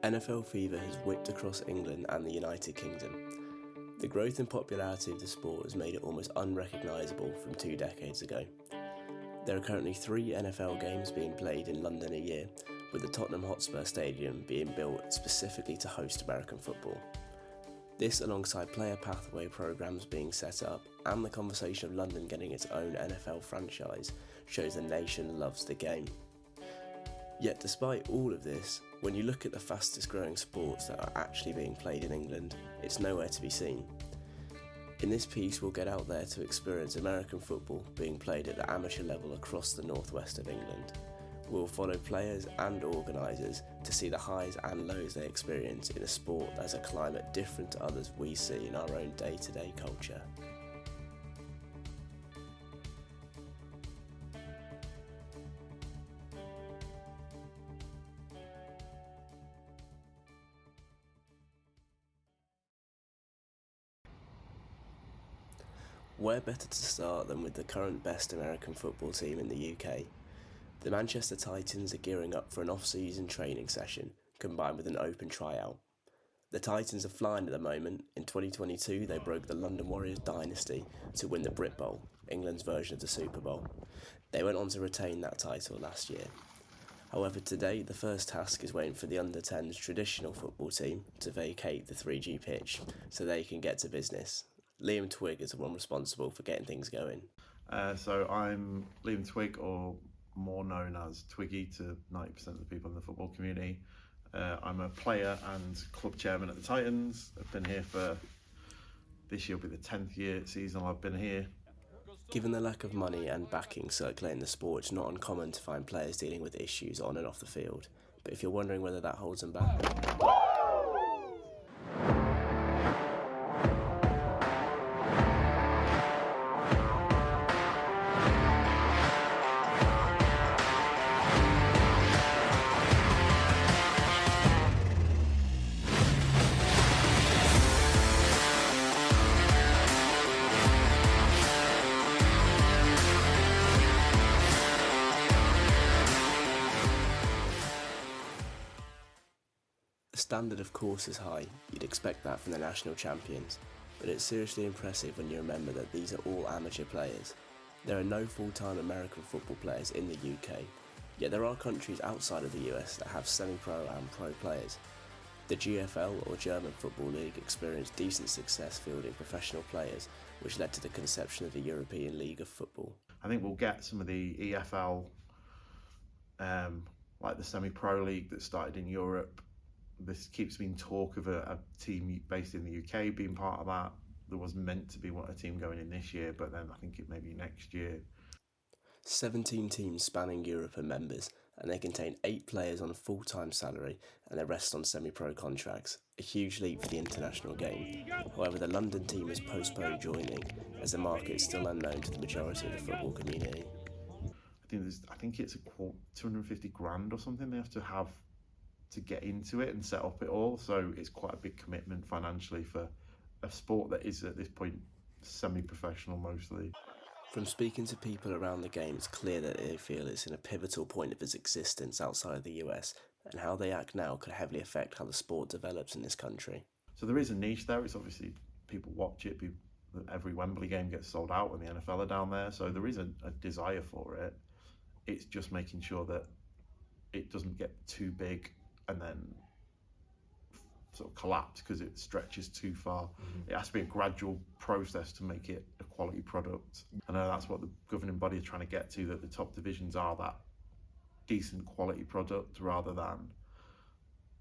NFL fever has whipped across England and the United Kingdom. The growth in popularity of the sport has made it almost unrecognisable from 2 decades ago. There are currently 3 NFL games being played in London a year, with the Tottenham Hotspur Stadium being built specifically to host American football. This, alongside player pathway programmes being set up and the conversation of London getting its own NFL franchise, shows the nation loves the game. Yet despite all of this, when you look at the fastest growing sports that are actually being played in England, it's nowhere to be seen. In this piece we'll get out there to experience American football being played at the amateur level across the northwest of England. We'll follow players and organisers to see the highs and lows they experience in a sport that has a climate different to others we see in our own day-to-day culture. Where better to start than with the current best American football team in the UK? The Manchester Titans are gearing up for an off-season training session, combined with an open tryout. The Titans are flying at the moment. In 2022 they broke the London Warriors dynasty to win the Brit Bowl, England's version of the Super Bowl. They went on to retain that title last year. However, today the first task is waiting for the under-10s traditional football team to vacate the 3G pitch so they can get to business. Liam Twigg is the one responsible for getting things going. So I'm Liam Twigg, or more known as Twiggy to 90% of the people in the football community. I'm a player and club chairman at the Titans. I've been here for, this year will be the 10th season I've been here. Given the lack of money and backing circulating the sport, it's not uncommon to find players dealing with issues on and off the field. But if you're wondering whether that holds them back, the standard of course is high. You'd expect that from the national champions, but it's seriously impressive when you remember that these are all amateur players. There are no full-time American football players in the UK, yet there are countries outside of the US that have semi-pro and pro players. The GFL, or German Football League, experienced decent success fielding professional players, which led to the conception of the European League of Football. I think we'll get some of the EFL, like the semi-pro league that started in Europe. This keeps being talk of a team based in the UK being part of that. There was meant to be a team going in this year, but then I think it may be next year. 17 teams spanning Europe are members, and they contain 8 players on a full-time salary and the rest on semi-pro contracts, a huge leap for the international game. However, the London team has postponed joining, as the market is still unknown to the majority of the football community. I think it's 250 grand or something they have to get into it and set up it all, so it's quite a big commitment financially for a sport that is at this point semi-professional mostly. From speaking to people around the game, it's clear that they feel it's in a pivotal point of its existence outside of the US, and how they act now could heavily affect how the sport develops in this country. So there is a niche there. It's obviously, people watch it, every Wembley game gets sold out when the NFL are down there, so there is a desire for it. It's just making sure that it doesn't get too big and then sort of collapse because it stretches too far. It has to be a gradual process to make it a quality product. I know that's what the governing body is trying to get to, that the top divisions are that decent quality product rather than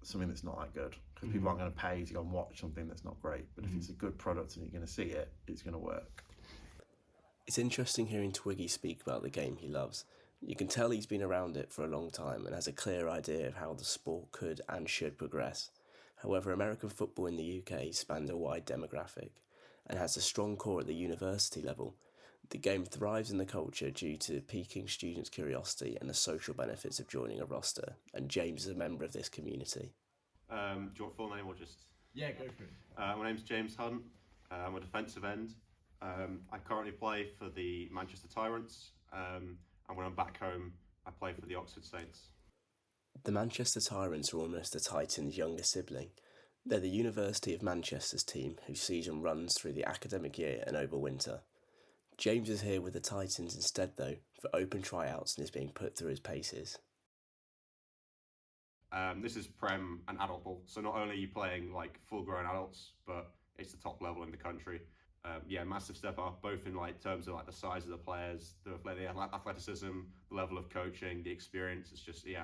something that's not that good, because people aren't going to pay to go and watch something that's not great. But if it's a good product and you're going to see it, it's going to work. It's interesting hearing Twiggy speak about the game he loves. You can tell he's been around it for a long time and has a clear idea of how the sport could and should progress. However, American football in the UK spans a wide demographic and has a strong core at the university level. The game thrives in the culture due to piquing students' curiosity and the social benefits of joining a roster, and James is a member of this community. Do you want full name or just? Yeah, go for it. My name's James Hunt. I'm a defensive end. I currently play for the Manchester Tyrants. and when I'm back home, I play for the Oxford Saints. The Manchester Tyrants are almost the Titans' younger sibling. They're the University of Manchester's team whose season runs through the academic year and over winter. James is here with the Titans instead though, for open tryouts and is being put through his paces. This is Prem and adult ball, so not only are you playing like full-grown adults, but it's the top level in the country. Massive step up, both in like terms of like the size of the players, the athleticism, the level of coaching, the experience. It's just it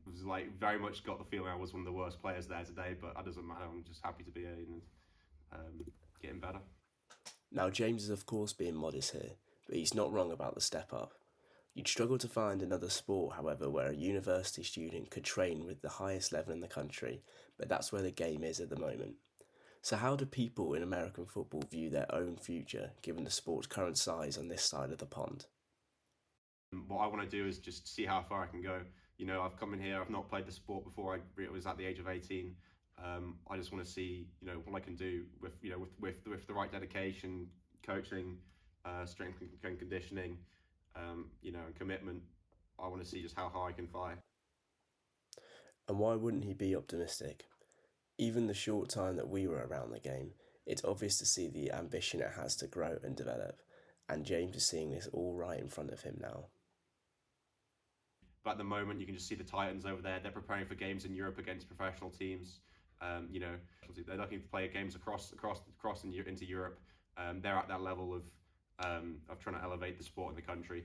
was like very much got the feeling I was one of the worst players there today, but that doesn't matter. I'm just happy to be here and getting better. Now James is of course being modest here, but he's not wrong about the step up. You'd struggle to find another sport, however, where a university student could train with the highest level in the country, but that's where the game is at the moment. So how do people in American football view their own future, given the sport's current size on this side of the pond? What I want to do is just see how far I can go. You know, I've come in here, I've not played the sport before I was at the age of 18. I just want to see, what I can do with the right dedication, coaching, strength and conditioning, and commitment. I want to see just how high I can fly. And why wouldn't he be optimistic? Even the short time that we were around the game, it's obvious to see the ambition it has to grow and develop, and James is seeing this all right in front of him now. But at the moment, you can just see the Titans over there. They're preparing for games in Europe against professional teams. They're looking to play games across into Europe. They're at that level of trying to elevate the sport in the country.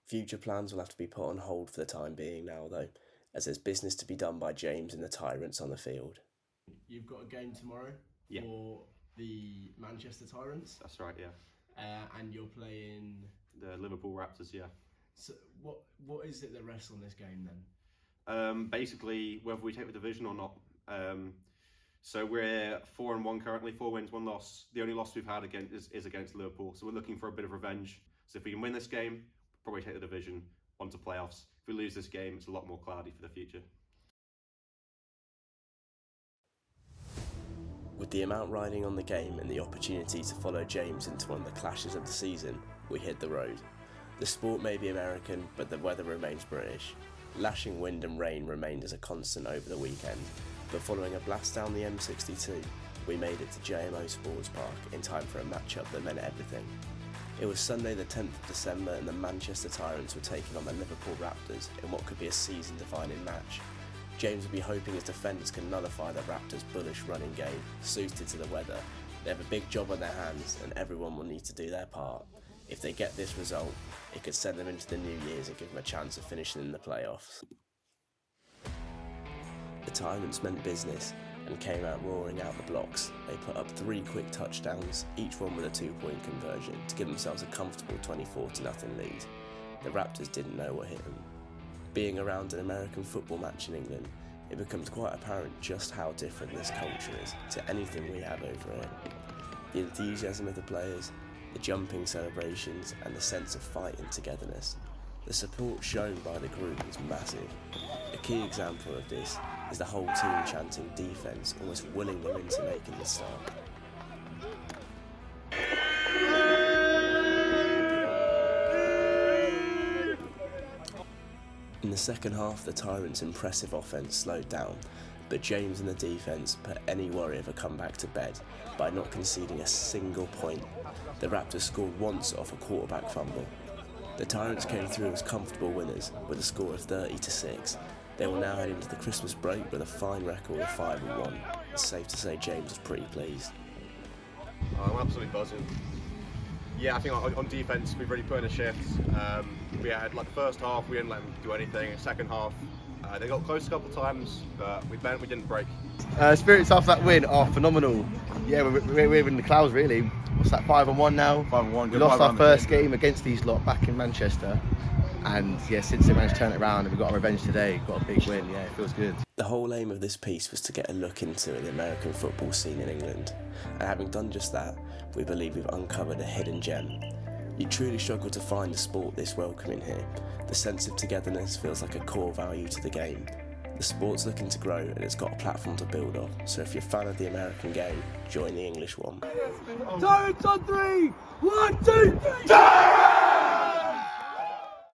Future plans will have to be put on hold for the time being now, though, as there's business to be done by James and the Tyrants on the field. You've got a game tomorrow for the Manchester Tyrants. That's right, yeah. And you're playing the Liverpool Raptors, yeah. So what is it that rests on this game then? Basically, whether we take the division or not. So we're 4-1 currently, 4 wins, 1 loss. The only loss we've had is against Liverpool. So we're looking for a bit of revenge. So if we can win this game, probably take the division onto playoffs. If we lose this game, it's a lot more cloudy for the future. With the amount riding on the game and the opportunity to follow James into one of the clashes of the season, we hit the road. The sport may be American, but the weather remains British. Lashing wind and rain remained as a constant over the weekend, but following a blast down the M62, we made it to JMO Sports Park in time for a matchup that meant everything. It was Sunday the 10th of December and the Manchester Tyrants were taking on the Liverpool Raptors in what could be a season-defining match. James would be hoping his defenders can nullify the Raptors' bullish running game, suited to the weather. They have a big job on their hands and everyone will need to do their part. If they get this result, it could send them into the New Year's and give them a chance of finishing in the playoffs. The Tyrants meant business and came out roaring out the blocks. They put up 3 quick touchdowns, each one with a 2-point conversion, to give themselves a comfortable 24-0 lead. The Raptors didn't know what hit them. Being around an American football match in England, it becomes quite apparent just how different this culture is to anything we have over here. The enthusiasm of the players, the jumping celebrations and the sense of fight and togetherness. The support shown by the group is massive. A key example of this is the whole team chanting defence, almost willing them into making the start. In the second half, the Tyrants' impressive offence slowed down, but James and the defence put any worry of a comeback to bed by not conceding a single point. The Raptors scored once off a quarterback fumble. The Tyrants came through as comfortable winners with a score of 30-6. They will now head into the Christmas break with a fine record of 5-1. It's safe to say James is pretty pleased. I'm absolutely buzzing. Yeah, I think on defence we've really put in a shift. We had the first half we didn't let them do anything. Second half they got close a couple of times, but we didn't break. Spirits after that win are phenomenal. Yeah, we're in the clouds really. What's that, 5-1 now? 5-1. We lost our first game against these lot back in Manchester. And yeah, since they managed to turn it around and we got our revenge today, got a big win, yeah, it feels good. The whole aim of this piece was to get a look into the American football scene in England. And having done just that, we believe we've uncovered a hidden gem. You truly struggle to find a sport this welcoming here. The sense of togetherness feels like a core value to the game. The sport's looking to grow and it's got a platform to build off, so if you're a fan of the American game, join the English one. Tyrants on 3! 1, 2, 3!